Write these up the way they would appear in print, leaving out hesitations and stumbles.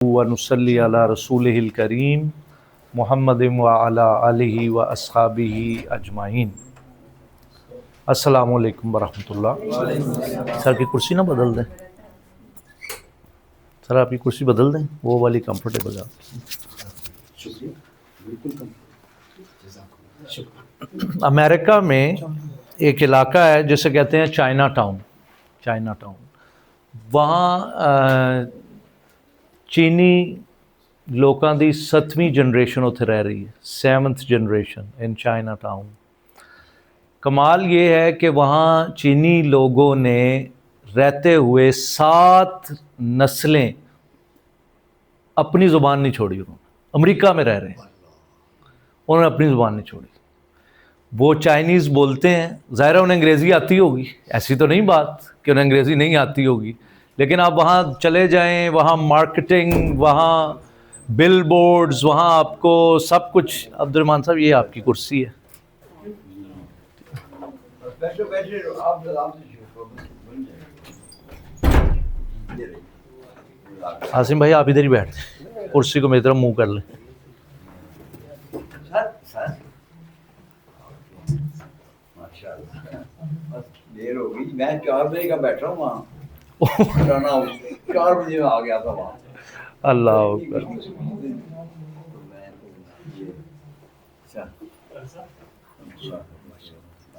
ونصلی علی رسولہ الکریم محمد وعلی آلہ و اصحابہ اجمعین۔ السلام علیکم ورحمۃ اللہ۔ سر کی کرسی نہ بدل دیں، سر آپ کی کرسی بدل دیں، وہ والی کمفرٹیبل ہے۔ امریکہ میں ایک علاقہ ہے جسے کہتے ہیں چائنا ٹاؤن۔ وہاں چینی لوگوں کی 7ویں جنریشن اتنے رہ رہی ہے، 7th generation in China town. کمال یہ ہے کہ وہاں چینی لوگوں نے رہتے ہوئے 7 نسلیں اپنی زبان نہیں چھوڑی۔ انہوں نے امریکہ میں رہ رہے ہیں، انہوں نے اپنی زبان نہیں چھوڑی۔ وہ چائنیز بولتے ہیں، ظاہر ہے انہیں انگریزی آتی ہوگی، ایسی تو نہیں بات کہ انہیں انگریزی نہیں آتی ہوگی، لیکن آپ وہاں چلے جائیں، وہاں مارکیٹنگ، وہاں بل بورڈز، وہاں آپ کو سب کچھ۔ عبد الرحمٰن صاحب یہ آپ کی کرسی ہے۔ عاصم بھائی آپ ادھر ہی بیٹھ جائیں، کرسی کو میری طرف منہ کر لیں۔ دیر ہو گئی، میں 4 بجے کا بیٹھا ہوں وہاں، 4 بجے میں آ گیا تھا وہاں۔ اللہ اکبر۔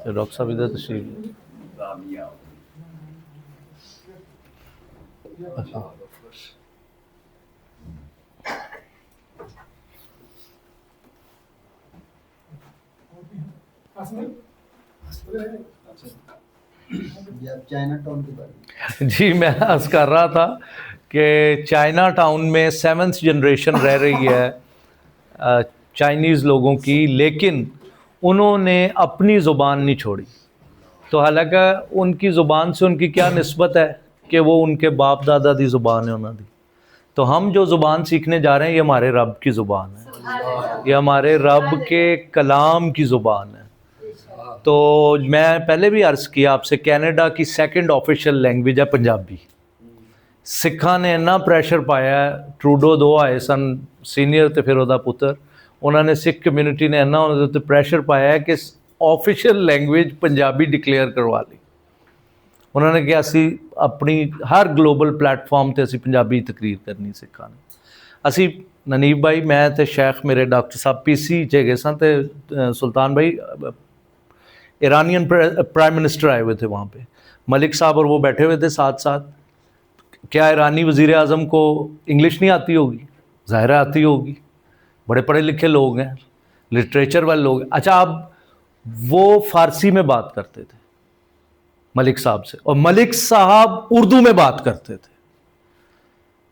ڈاکٹر صاحب ادھر تشریف لیں۔ جی میں عرض کر رہا تھا کہ چائنا ٹاؤن میں 7th جنریشن رہ رہی ہے چائنیز لوگوں کی، لیکن انہوں نے اپنی زبان نہیں چھوڑی۔ تو حالانکہ ان کی زبان سے ان کی کیا نسبت ہے کہ وہ ان کے باپ دادا دی زبان ہے انہوں دی۔ تو ہم جو زبان سیکھنے جا رہے ہیں یہ ہمارے رب کی زبان ہے، یہ ہمارے رب کے کلام کی زبان ہے۔ تو میں پہلے بھی عرض کیا آپ سے، کینیڈا کی 2nd آفیشیل لینگویج ہے پنجابی۔ سکھاں نے اتنا پریشر پایا ہے، ٹروڈو 2 آئے سن سینئر تے پھر وہ پتر، انہوں نے سکھ کمیونٹی نے اتنا انہوں نے پریشر پایا ہے کہ آفیشیل لینگویج پنجابی ڈکلیئر کروا لی۔ انہوں نے کہا اسی اپنی ہر گلوبل پلیٹفارم تے اسی پنجابی تقریر کرنی سکھاں نے۔ اسی ننیف بھائی میں تے شیخ میرے ڈاکٹر صاحب پی سی چے گئے سن تے سلطان بھائی ایرانین پرائم منسٹر آئے ہوئے تھے وہاں پہ، ملک صاحب اور وہ بیٹھے ہوئے تھے ساتھ ساتھ۔ کیا ایرانی وزیر اعظم کو انگلش نہیں آتی ہوگی؟ ظاہر آتی ہوگی، بڑے پڑھے لکھے لوگ ہیں، لٹریچر والے لوگ ہیں۔ اچھا اب وہ فارسی میں بات کرتے تھے ملک صاحب سے، اور ملک صاحب اردو میں بات کرتے تھے۔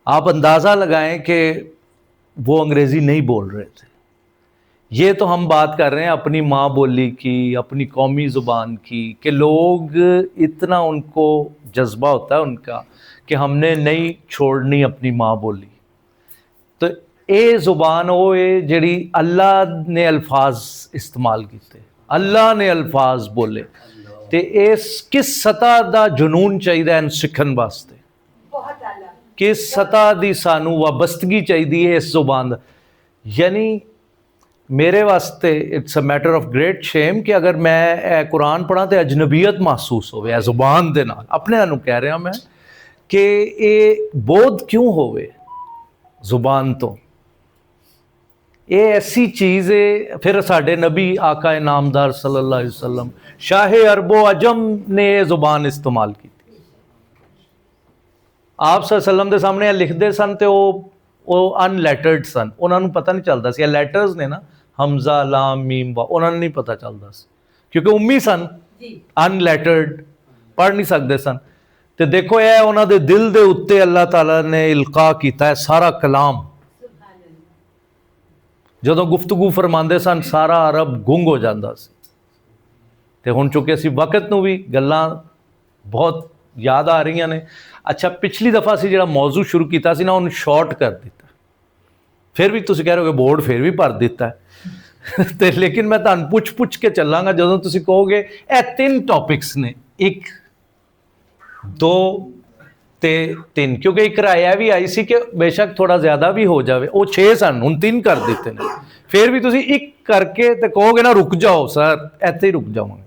آپ اندازہ لگائیں کہ وہ انگریزی نہیں بول رہے تھے۔ یہ تو ہم بات کر رہے ہیں اپنی ماں بولی کی، اپنی قومی زبان کی، کہ لوگ اتنا ان کو جذبہ ہوتا ہے ان کا کہ ہم نے نہیں چھوڑنی اپنی ماں بولی۔ تو اے زبان وہ ہے جڑی اللہ نے الفاظ استعمال کیتے، اللہ نے الفاظ بولے، تے اس کس سطح دا جنون چاہیے ان سکھن واسطے، کس سطح دی سانو وابستگی چاہیے اس زبان دا۔ یعنی میرے واسطے it's a matter of great shame کہ اگر میں قرآن پڑھا تو اجنبیت محسوس ہوئے اے زبان دے نال، اپنے انہوں کہہ رہا میں کہ اے بودھ کیوں ہوئے زبان تو، اے ایسی چیز ہے۔ پھر ساڈے نبی آقا نامدار صلی اللہ علیہ وسلم شاہ عرب و عجم نے یہ زبان استعمال کی تھی۔ آپ صلی اللہ علیہ وسلم دے سامنے لکھ دے سن تے وہ ان لیٹرڈ سن، انہوں نے پتہ نہیں چلتا سی، لیٹرز نے نا حمزہ لام میم وا، انہوں نے نہیں پتہ چلتا سی کیونکہ امی سن، ان لیٹرڈ پڑھ نہیں سکتے سن۔ تو دیکھو یہ انہوں دے دل دے اتے اللہ تعالیٰ نے القاء کیتا ہے سارا کلام۔ جدوں گفتگو فرماندے سن سارا عرب گنگ ہو جاندہ سی۔ تے ہن چونکہ اسی وقت نو بھی گلاں بہت یاد آ رہی ہیں۔ اچھا پچھلی دفعہ سی جڑا موضوع شروع کیتا سی نا انہوں شارٹ کر دیتا، پھر بھی تسی کہہ رہے ہو کہ بورڈ پھر بھی بھر دیتا ہے لیکن میں تہن پوچھ کے چلاں گا جدوں تسی کہو گے اے 3 ٹاپکس نے، 1 2 ਤੇ 3 ਕਿਉਂਕਿ ਇੱਕ ਰਾਇਆ ਵੀ ਆਈ ਸੀ ਕਿ ਬੇਸ਼ੱਕ ਥੋੜਾ ਜ਼ਿਆਦਾ ਵੀ ਹੋ ਜਾਵੇ, ਉਹ 6 ਸਨ ਹੁਣ 3 ਕਰ ਦਿੱਤੇ ਨੇ, ਫਿਰ ਵੀ ਤੁਸੀਂ ਇੱਕ ਕਰਕੇ ਤੇ ਕਹੋਗੇ ਨਾ ਰੁਕ ਜਾਓ ਸਰ, ਇੱਥੇ ਹੀ ਰੁਕ ਜਾਵਾਂਗੇ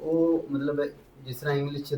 ਉਹ ਮਤਲਬ ਜਿਸ ਤਰ੍ਹਾਂ ਇੰਗਲਿਸ਼ ਚ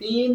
3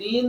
3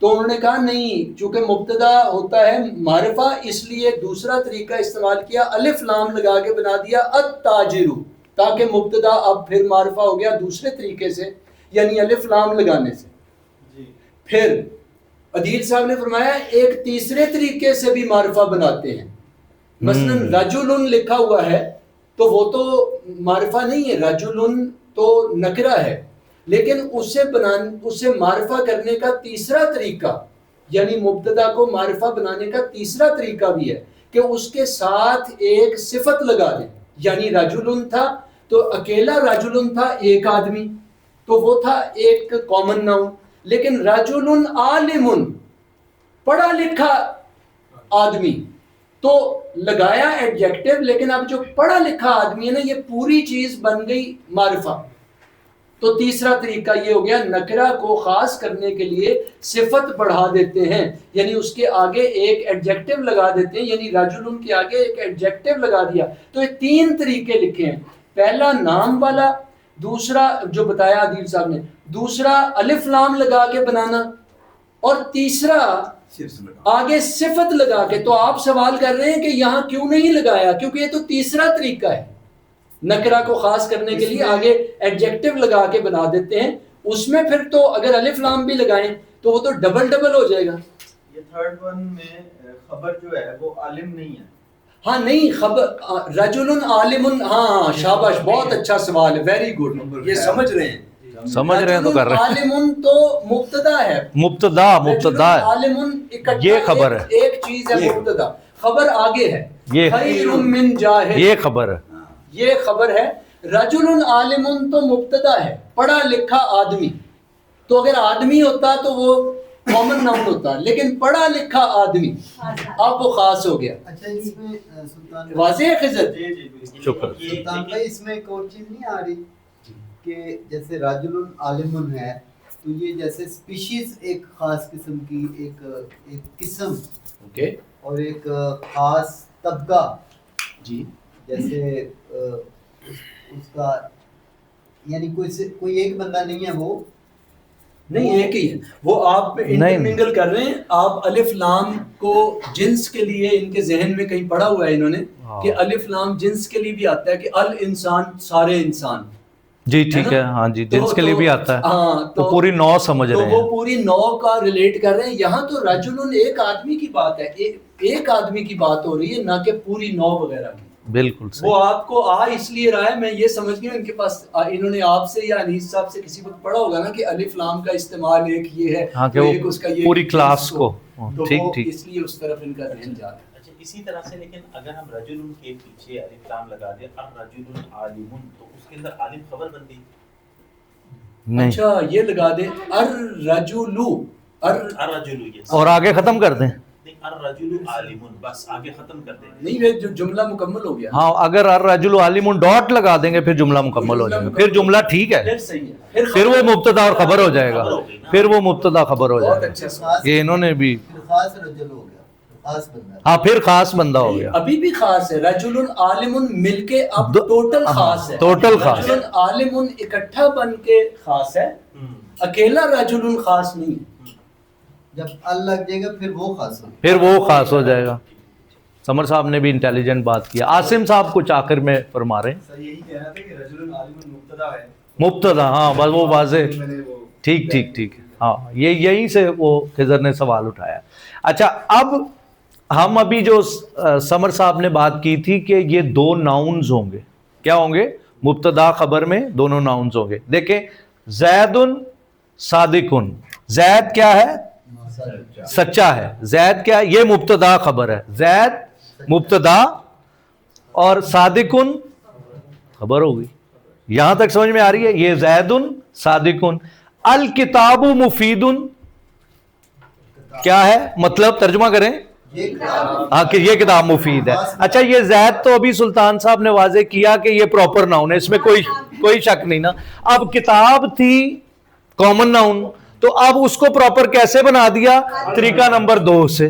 تو انہوں نے کہا نہیں، چونکہ مبتدا ہوتا ہے معرفہ، اس لیے دوسرا طریقہ استعمال کیا، الف لام لگا کے بنا دیا التاجر، تاکہ مبتدا اب پھر معرفہ ہو گیا دوسرے طریقے سے، یعنی الف لام لگانے سے. پھر عدیل صاحب نے فرمایا ایک تیسرے طریقے سے بھی معرفہ بناتے ہیں. مثلا رجل لکھا ہوا ہے تو وہ تو معرفہ نہیں ہے، رجل تو نکرہ ہے، لیکن اسے معرفہ کرنے کا تیسرا طریقہ، یعنی مبتدا کو معرفہ بنانے کا تیسرا طریقہ بھی ہے کہ اس کے ساتھ ایک صفت لگا دیں. یعنی رجل تھا تو اکیلا رجل تھا، ایک آدمی، تو وہ تھا ایک کامن ناؤن. لیکن رجل عالم، پڑھا لکھا آدمی، تو لگایا ایڈجیکٹو، لیکن اب جو پڑھا لکھا آدمی ہے نا، یہ پوری چیز بن گئی معرفہ. تو تیسرا طریقہ یہ ہو گیا، نکرہ کو خاص کرنے کے لیے صفت بڑھا دیتے ہیں، یعنی اس کے آگے ایک ایڈجیکٹو لگا دیتے ہیں، یعنی رجل کے آگے ایک ایڈجیکٹو لگا دیا. تو یہ تین طریقے لکھے ہیں، پہلا نام والا، دوسرا جو بتایا عدیل صاحب نے، دوسرا الف لام لگا کے بنانا، اور تیسرا آگے صفت لگا کے. تو آپ سوال کر رہے ہیں کہ یہاں کیوں نہیں لگایا؟ کیونکہ یہ تو تیسرا طریقہ ہے، نکرہ کو خاص کرنے کے لیے آگے ایڈجیکٹو لگا کے بنا دیتے ہیں. اس میں پھر تو اگر الف لام بھی لگائیں تو وہ تو ڈبل ہو جائے گا. یہ تھرڈ ون میں خبر جو ہے وہ عالم نہیں ہے. ہاں نہیں، خبر رجل عالم، ہاں شاباش، بہت اچھا سوال ہے، ویری گڈ، یہ سمجھ رہے ہیں تو کر رہے ہیں. عالم تو مبتدا ہے، مبتدا ہے، عالم یہ خبر ہے، ایک چیز ہے مبتدا، خبر آگے ہے، یہ خیر من جاہل، یہ خبر ہے، یہ خبر ہے. رجل عالم تو مبتدا ہے، پڑھا لکھا آدمی. تو اگر آدمی ہوتا تو وہ کامن ناؤن ہوتا، لیکن پڑھا لکھا آدمی اب وہ خاص ہو گیا. اچھا اس میں سلطان واضح ہے خضر؟ شکر. سلطان بھائی اس میں ایک اور چیز نہیں آ رہی کہ جیسے راجل عالم ہے تو یہ جیسے اسپیشیز ایک خاص قسم کی ایک قسم اور ایک خاص طبقہ، جی جیسے اس کا یعنی کوئی ایک بندہ نہیں ہے، وہ نہیں ایک ہی ہے، وہ آپ انٹرمنگل کر رہے ہیں. آپ الف لام کو جنس کے لیے ان کے ذہن میں کہیں پڑھا ہوا ہے انہوں نے کہ الف لام جنس کے لیے بھی آتا ہے کہ الانسان سارے انسان. جی ٹھیک ہے، ہاں جی جنس کے لیے بھی آتا ہے. ہاں تو پوری نو سمجھ رہے ہیں، تو وہ پوری نو کا ریلیٹ کر رہے ہیں. یہاں تو رجل ایک آدمی کی بات ہے، ایک آدمی کی بات ہو رہی ہے، نہ کہ پوری نو وغیرہ کی. بالکل صحیح. وہ آپ کو اس لیے رہا ہے، میں یہ سمجھ گیا ان کے پاس، انہوں نے آپ سے یا انیس صاحب سے کسی وقت پڑھا ہوگا نا کہ الف لام کا استعمال ایک یہ ہے، ہاں کہ ایک اس کا یہ پوری کلاس کو، تو ٹھیک وہ ٹھیک. اس لیے اس طرف ان کا ذہن جا رہا ہے. اچھا اسی طرح سے لیکن اگر ہم رجل کے پیچھے الف لام لگا دیں الرجل عالم تو اس کے اندر عالم خبر بن گئی. نہیں، اچھا یہ لگا دیں الرجل، الرجل، یہ اور آگے ختم کر دیں. الرجل عالم، بس آگے ختم کر دیں. نہیں یہ جو جملہ مکمل ہو گیا. ہاں اگر الرجل عالم ڈاٹ لگا دیں گے پھر جملہ مکمل ہو جائے گا، پھر جملہ ٹھیک ہے، پھر صحیح ہے، پھر وہ مبتدا اور خبر ہو جائے گا، پھر وہ مبتدا خبر ہو بہت جائے گا. اچھا سوال. یہ انہوں نے بھی، پھر خاص رجل ہو گیا، خاص بندہ. ہاں پھر خاص بندہ ہو گیا. ابھی بھی خاص ہے، رجل عالم مل کے اب ٹوٹل خاص ہے، ٹوٹل خاص. رجل عالم اکٹھا بن کے خاص ہے، اکیلا رجل خاص نہیں ہے. جب ال لگ جائے گا پھر وہ خاص ہوگا، پھر وہ خاص ہو جائے گا. سمر صاحب نے بھی انٹیلیجنٹ بات کیا. عاصم صاحب کچھ آخر میں فرما رہے ہیں. سر یہی کہہ رہا تھا کہ رجل عالم مبتدا ہے، مبتدا، ہاں بس وہ واضح، میں نے وہ ٹھیک ٹھیک ٹھیک. ہاں یہیں سے وہ خضر نے سوال اٹھایا. اچھا اب ہم ابھی جو سمر صاحب نے بات کی تھی کہ یہ دو ناؤنز ہوں گے، کیا ہوں گے؟ مبتدا خبر میں دونوں ناؤنز ہوں گے. دیکھیں زید صادق، زید کیا ہے؟ سچا ہے. زید کیا ہے؟ یہ مبتدا خبر ہے. زید مبتدا اور صادق خبر ہوگی. یہاں تک سمجھ میں آ رہی ہے؟ یہ زید صادق. الکتاب مفید کیا ہے؟ مطلب ترجمہ کریں. ہاں کہ یہ کتاب مفید ہے. اچھا یہ زید تو ابھی سلطان صاحب نے واضح کیا کہ یہ پراپر ناؤن ہے، اس میں کوئی شک نہیں نا. اب کتاب تھی کامن ناؤن، تو اب اس کو پراپر کیسے بنا دیا؟ طریقہ نمبر 2 سے.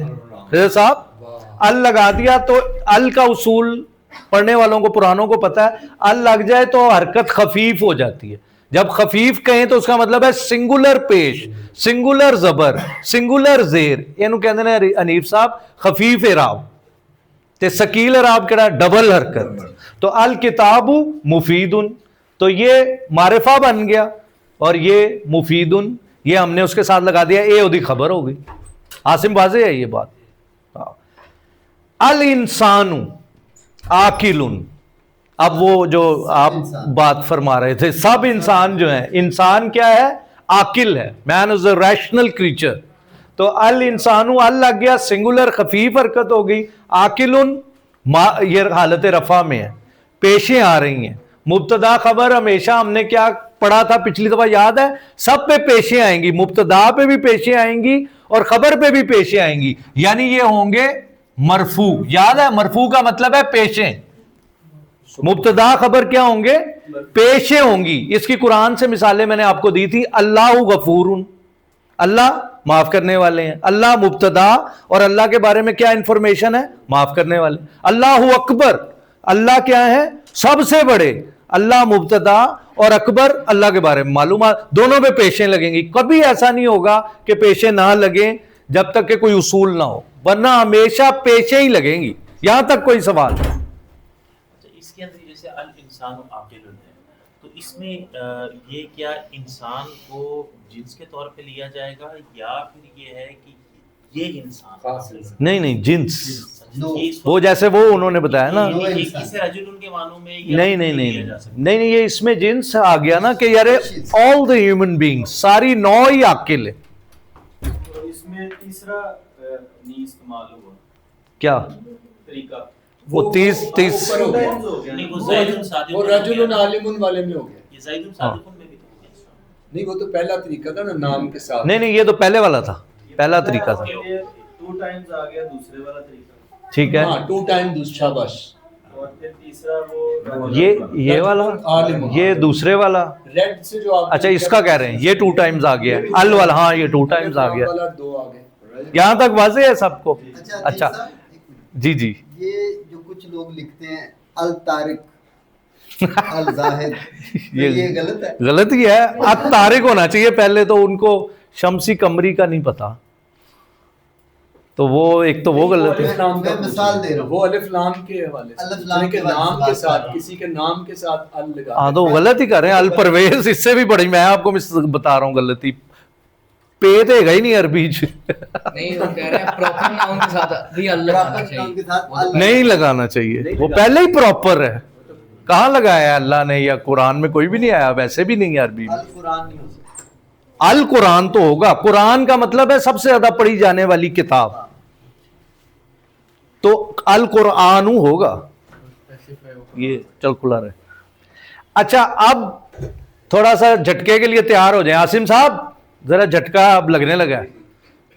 صاحب ال لگا دیا تو ال کا اصول پڑھنے والوں کو پرانوں کو پتا ہے، ال لگ جائے تو حرکت خفیف ہو جاتی ہے. جب خفیف کہیں تو اس کا مطلب ہے سنگولر پیش, سنگولر زبر, سنگولر زیر. یہ کہتے ہیں انیف صاحب خفیف اعراب تے ثقیل اعراب کہڑا ڈبل حرکت. تو الکتاب مفید, تو یہ معرفہ بن گیا, اور یہ مفید یہ ہم نے اس کے ساتھ لگا دیا, اے دی خبر ہو گئی. عاصم واضح ہے یہ بات. الانسان عاقل, اب وہ جو آپ بات فرما رہے تھے, سب انسان جو ہیں, انسان کیا ہے؟ عاقل ہے, مین از اے ریشنل کریچر. تو الانسان ال لگ گیا, سنگولر خفیف حرکت ہو گئی. عاقل یہ حالت رفع میں ہے, پیشیں آ رہی ہیں. مبتدا خبر ہمیشہ ہم نے کیا پڑھا تھا پچھلی دفعہ یاد ہے؟ سب پہ پیشیں آئیں گی, مبتدا پہ بھی پیشیں آئیں گی اور خبر پہ بھی پیشیں آئیں گی, یعنی یہ ہوں گے مرفوع. یاد ہے مرفوع کا مطلب ہے پیشیں. مبتدا خبر کیا ہوں گے؟ پیشیں ہوں گی. اس کی قرآن سے مثالیں میں نے آپ کو دی تھی. اللہ غفور, اللہ معاف کرنے والے ہیں. اللہ مبتدا, اور اللہ کے بارے میں کیا انفارمیشن ہے؟ معاف کرنے والے. اللہ اکبر, اللہ کیا ہے؟ سب سے بڑے. اللہ مبتدا اور اکبر اللہ کے بارے میں معلومات, دونوں پہ پیشیں لگیں گی. کبھی ایسا نہیں ہوگا کہ پیشیں نہ لگیں جب تک کہ کوئی اصول نہ ہو, ورنہ ہمیشہ پیشیں ہی لگیں گی, یہاں تک کوئی سوال نہیں. اس کے اندر جیسے الانسان عاقل ہے, تو اس میں یہ کیا انسان کو جنس کے طور پہ لیا جائے گا, یا پھر یہ ہے کہ یہ انسان؟ نہیں جنس, وہ جیسے وہ انہوں نے بتایا نا. نہیں, یہ اس میں جنس آ گیا نا کہ یار all the human beings, ساری نوع ہی عاقل ہے. اس میں تیسرا نہیں استعمال ہوا کیا طریقہ, وہ تیس وہ رجل عالم والے میں ہو گیا. یہ زید صادق میں بھی تو ہو گیا. نہیں, وہ تو پہلا طریقہ تھا نا نام کے ساتھ. نہیں, یہ تو پہلے والا تھا, پہلا طریقہ تھا. 2 ٹائمز آ گیا دوسرے والا طریقہ, ٹھیک ہے. ہاں 2 ٹائم دوسرا بس. اور پھر تیسرا وہ یہ والا, یہ دوسرے والا. ریڈ سے جو آپ اچھا اس کا کہہ رہے ہیں, یہ 2 ٹائمز آ گیا. ال والا, ہاں یہ 2 ٹائمز آ گیا. 2 آ گئے. یہاں تک واضح ہے سب کو؟ اچھا جی جی. یہ جو کچھ لوگ لکھتے ہیں الطارق الزاہد, یہ غلط ہے. غلط ہی ہے, الطارق ہونا چاہیے پہلے. تو ان کو شمسی قمری کا نہیں پتا, تو وہ ایک تو وہ غلط ہے. میں مثال دے رہا ہوں, وہ الف لام کے حوالے سے, الف لام کے نام کے ساتھ, کسی کے نام کے ساتھ ال لگا. ہاں تو غلط ہی کر رہے ہیں. الپرویز اس سے بھی بڑی, میں آپ کو بتا رہا ہوں غلطی. پے دے گا ہی نہیں عربی نہیں, وہ کہہ رہے ہیں پراپر ناؤن کے ساتھ بھی اللہ لگانا چاہیے. نہیں لگانا چاہیے, وہ پہلے ہی پراپر ہے. کہاں لگایا ہے اللہ نے, یا قرآن میں کوئی بھی نہیں آیا, ویسے بھی نہیں ہے عربی میں. القرآن نہیں ہو سکتا. القرآن تو ہوگا. قرآن کا مطلب ہے سب سے زیادہ پڑھی جانے والی کتاب, تو القرآن ہوگا. یہ چل کھلا رہے. اچھا اب تھوڑا سا جھٹکے کے لیے تیار ہو جائیں. عاصم صاحب ذرا جھٹکا اب لگنے لگا ہے,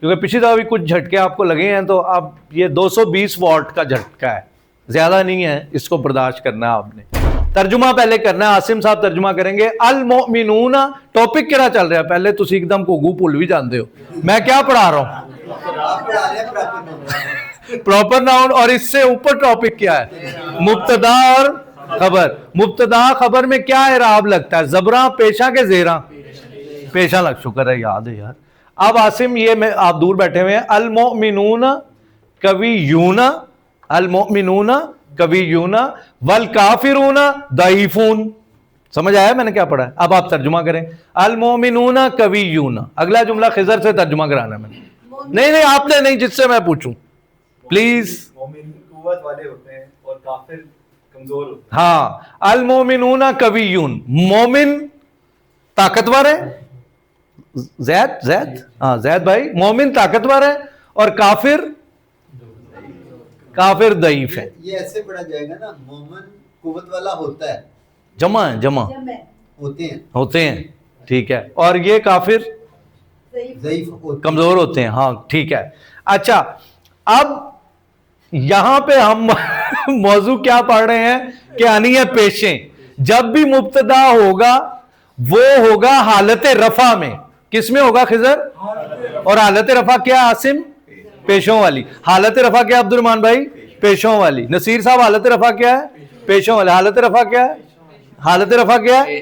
کیونکہ پچھلی دفعہ بھی کچھ جھٹکے آپ کو لگے ہیں. تو اب یہ 220 واٹ کا جھٹکا ہے, زیادہ نہیں ہے, اس کو برداشت کرنا ہے آپ نے. ترجمہ پہلے کرنا ہے. عاصم صاحب ترجمہ کریں گے. المؤمنون ٹاپک کیا چل رہا ہے پہلے تسی ایک دم کو گو پھول بھی جانتے ہو, میں کیا پڑھا رہا ہوں؟ آپ پڑھا رہے ہیں پراپر ناؤن, اور اس سے اوپر ٹاپک کیا ہے؟ مبتدا اور خبر. مبتدا خبر میں کیا اعراب لگتا ہے؟ زبراں, پیشاں کے زیراں؟ پیشاں لگ. شکر ہے یاد ہے یار. اب عاصم یہ میں آپ دور بیٹھے ہوئے ہیں. المؤمنون قویون, المؤمنون قویون والکافرون ضعیفون. سمجھ آیا میں نے کیا پڑھا ہے؟ اب آپ ترجمہ کریں. المؤمنون قویون, اگلا جملہ خضر سے ترجمہ کرانا ہے میں نے. نہیں آپ نے نہیں, جس سے میں پوچھوں پلیز. مومن قوت والے ہوتے ہیں اور کافر کمزور ہوتے ہیں. ہاں, المؤمنون قویون, مومن طاقتور ہے. زید ہاں زید بھائی, مومن طاقتور ہے اور کافر ضعیف ہے. یہ ایسے پڑھا جائے گا نا, مومن قوت والا ہوتا ہے, جمع ہوتے ہیں, ٹھیک ہے, اور یہ کافر ضعیف کمزور ہوتے ہیں. ہاں ٹھیک ہے. اچھا اب یہاں پہ ہم موضوع کیا پڑھ رہے ہیں کہ آنی ہے پیشیں. جب بھی مبتدا ہوگا وہ ہوگا حالت رفع میں. کس میں ہوگا خضر؟ اور حالت رفع کیا عاصم؟ پیشوں والی. حالت رفع کیا عبد الرحمان بھائی؟ پیشوں والی. نصیر صاحب حالت رفع کیا ہے؟ پیشوں والی. حالت رفع کیا ہے؟ حالت رفع کیا ہے؟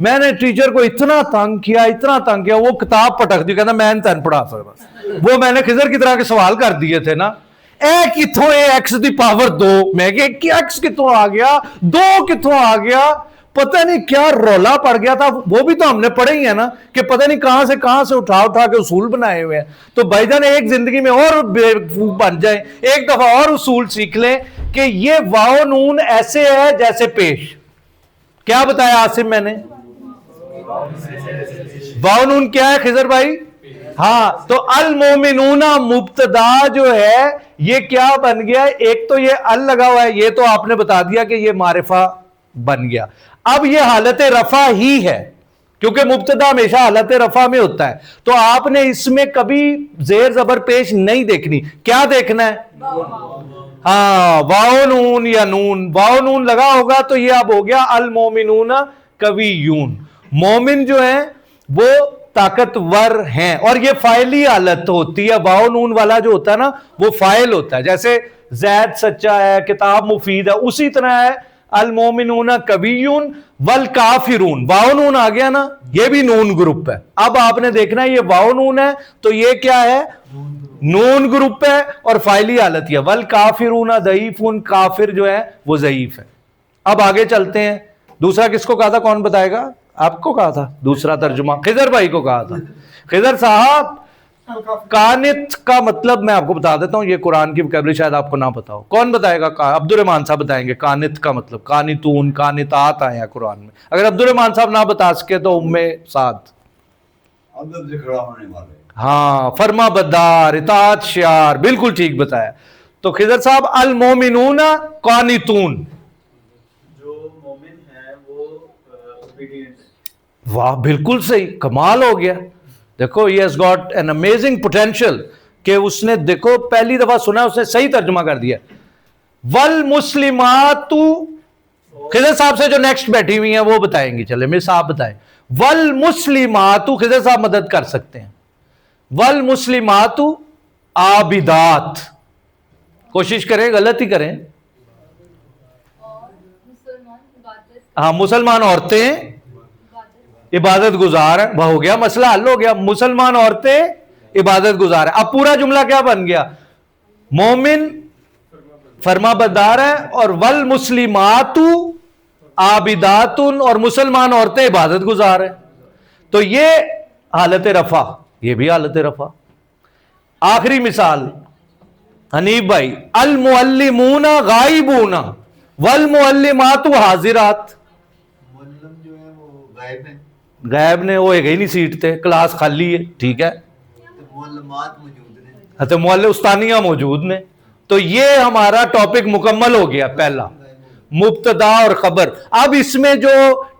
میں نے ٹیچر کو اتنا تنگ کیا وہ کتاب پٹک دی, کہنا میں تین پڑھا سکتا. وہ میں نے خضر کی طرح کے سوال کر دیے تھے نا, اے کتوں اے ایکس دی پاور 2, میں کہ ایکس کتوں آ گیا, 2 کتوں آ گیا, پتہ نہیں کیا رولا پڑ گیا تھا. وہ بھی تو ہم نے پڑھے ہی ہے نا کہ پتہ نہیں کہاں سے اٹھا کے اصول بنائے ہوئے ہیں. تو بھائی جان ایک زندگی میں اور بیوقوف بن جائیں, ایک دفعہ اور اصول سیکھ لیں کہ یہ واو نون ایسے ہے جیسے پیش. کیا بتایا عاصم میں نے؟ واو نون کیا ہے خضر بھائی؟ ہاں, تو المومنون مبتدا جو ہے یہ کیا بن گیا؟ ایک تو یہ ال لگا ہوا ہے, یہ تو آپ نے بتا دیا کہ یہ معرفہ بن گیا. اب یہ حالت رفع ہی ہے کیونکہ مبتدا ہمیشہ حالت رفع میں ہوتا ہے, تو آپ نے اس میں کبھی زیر زبر پیش نہیں دیکھنی. کیا دیکھنا ہے؟ ہاں, واو نون یا نون, واو نون لگا ہوگا تو یہ اب ہو گیا المومنون قویون. مومن جو ہیں وہ طاقتور ہیں, اور یہ فاعلی حالت ہوتی ہے. واو نون والا جو ہوتا ہے نا وہ فاعل ہوتا ہے, جیسے زید سچا ہے, کتاب مفید ہے, اسی طرح ہے المومنون قویون والکافرون. واو نون آ گیا نا, یہ بھی نون گروپ ہے. اب آپ نے دیکھنا ہے یہ واو نون ہے تو یہ کیا ہے؟ نون گروپ ہے اور فاعلی حالت ہے. والکافرون ضعیفون, کافر جو ہے وہ ضعیف ہے. اب آگے چلتے ہیں. دوسرا کس کو کہا تھا, کون بتائے گا؟ آپ کو کہا تھا دوسرا ترجمہ, خضر بھائی کو کہا تھا. خضر صاحب, قانت کا مطلب میں آپ کو بتا دیتا ہوں, یہ قرآن کی وکیبلری شاید آپ کو نہ پتا ہو. کون بتائے گا؟ عبد الرحمان صاحب بتائیں گے. قانت کا مطلب قانتون, قانتات آئے ہیں قرآن میں. اگر عبد الرحمان صاحب نہ بتا سکے تو سعد, ادب سے کھڑا ہونے والے. ہاں, فرما بردار, اطاعت شعار, بالکل ٹھیک بتایا. تو خضر صاحب المومنون قانتون. جو مومن ہے وہ اوبیڈینٹ. واہ, بالکل صحیح, کمال ہو گیا. دیکھو he has got an amazing potential کہ اس نے دیکھو پہلی دفعہ سنا اس نے صحیح ترجمہ کر دیا. والمسلمات, خضر صاحب سے جو نیکسٹ بیٹھی ہوئی ہیں وہ بتائیں گی. چلے میرے صاحب بتائیں. والمسلمات, خضر صاحب مدد کر سکتے ہیں. والمسلمات عابدات, کوشش کریں غلط ہی کریں. ہاں, مسلمان عورتیں عبادت گزار ہیں. وہ ہو گیا, مسئلہ حل ہو گیا. مسلمان عورتیں عبادت گزار ہیں. اب پورا جملہ کیا بن گیا؟ مومن فرما بردار ہیں, اور والمسلمات عابدات, اور مسلمان عورتیں عبادت گزار ہیں. تو یہ حالت رفع, یہ بھی حالت رفع. آخری مثال حنیف بھائی, المعلمون غائبون والمعلمات حاضرات. معلم جو ہے وہ غائب ہیں, غائب نے وہ ایک ہی نہیں سیٹ تھے, کلاس خالی ہے, ٹھیک ہے. معلومات موجود ہیں, تو معلم استانیہ موجود نے. تو یہ ہمارا ٹاپک مکمل ہو گیا, پہلا مبتدا اور خبر. اب اس میں جو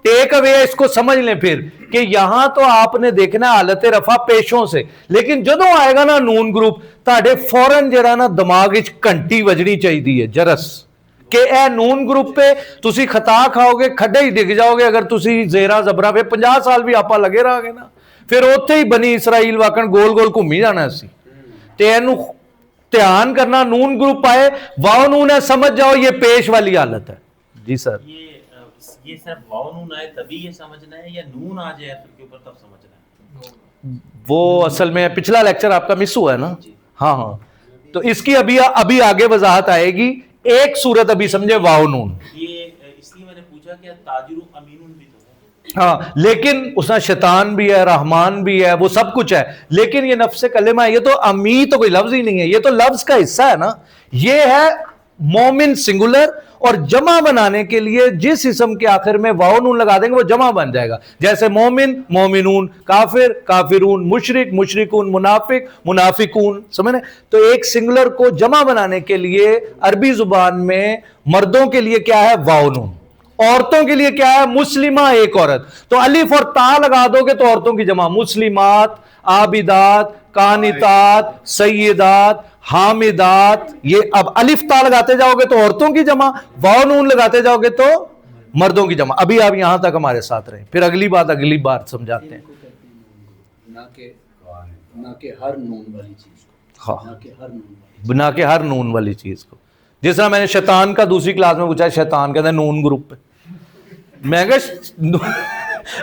ٹیک اوے ہے اس کو سمجھ لیں پھر کہ یہاں تو آپ نے دیکھنا حالت رفع پیشوں سے, لیکن جدوں آئے گا نا نون گروپ تاڑے فوراں جڑا نا دماغ وچ گھنٹی وجنی چاہیے, جرس, کہ اے نون گروپ پہ تسی خطا کھاؤ گے, کھڈے ہی ڈگ جاؤ گے اگر تسی زیرہ زبرہ پہ 50 سال بھی آپا لگے رہا گے نا, پھر اوتھے ہی بنی اسرائیل واقعن گول گول گھومی جانا اسی. تے اینو دھیان کرنا, نون گروپ آئے, واو نون ہے, سمجھ جاؤ یہ پیش والی حالت ہے. جی سر. یہ صرف واو نون آئے تبھی یہ سمجھنا ہے, یا نون آ جائے پھر کے اوپر تب سمجھنا ہے؟ وہ اصل میں پچھلا لیکچر آپ کا مس ہوا ہے نا. ہاں ہاں, تو اس کی ابھی آگے وضاحت آئے گی. ایک صورت ابھی سمجھے واو نون. یہ اس لیے میں نے پوچھا کہ تاجر امین بھی تو ہے. ہاں, لیکن اس میں شیطان بھی ہے, رحمان بھی ہے, وہ سب کچھ ہے, لیکن یہ نفس کلمہ ہے. یہ تو امی تو کوئی لفظ ہی نہیں ہے, یہ تو لفظ کا حصہ ہے نا. یہ ہے مومن سنگولر, اور جمع بنانے کے لیے جس اسم کے آخر میں واو نون لگا دیں گے وہ جمع بن جائے گا. جیسے مومن مومنون, کافر کافرون, مشرک مشرکون, منافق منافقون, سمجھیں. تو ایک سنگولر کو جمع بنانے کے لیے عربی زبان میں مردوں کے لیے کیا ہے؟ واو نون. عورتوں کے لیے کیا ہے؟ مسلمہ, ایک عورت. تو الف اور تا لگا دو گے تو عورتوں کی جمع مسلمات, عابدات, قانتات, سیدات, حامدات. یہ اب الف تا لگاتے جاؤ گے تو عورتوں کی جمع, واو نون لگاتے جاؤ گے تو مردوں کی جمع. ابھی آپ یہاں تک ہمارے ساتھ رہیں, پھر اگلی بات اگلی بار سمجھاتے ہیں. نہ کہ ہر نون والی چیز کو, ہاں, نہ کہ ہر نون والی, بنا کے ہر نون والی چیز کو. جس طرح میں نے شیطان کا دوسری کلاس میں پوچھا, شیطان کہتے ہیں نون گروپ پہ. میں کہا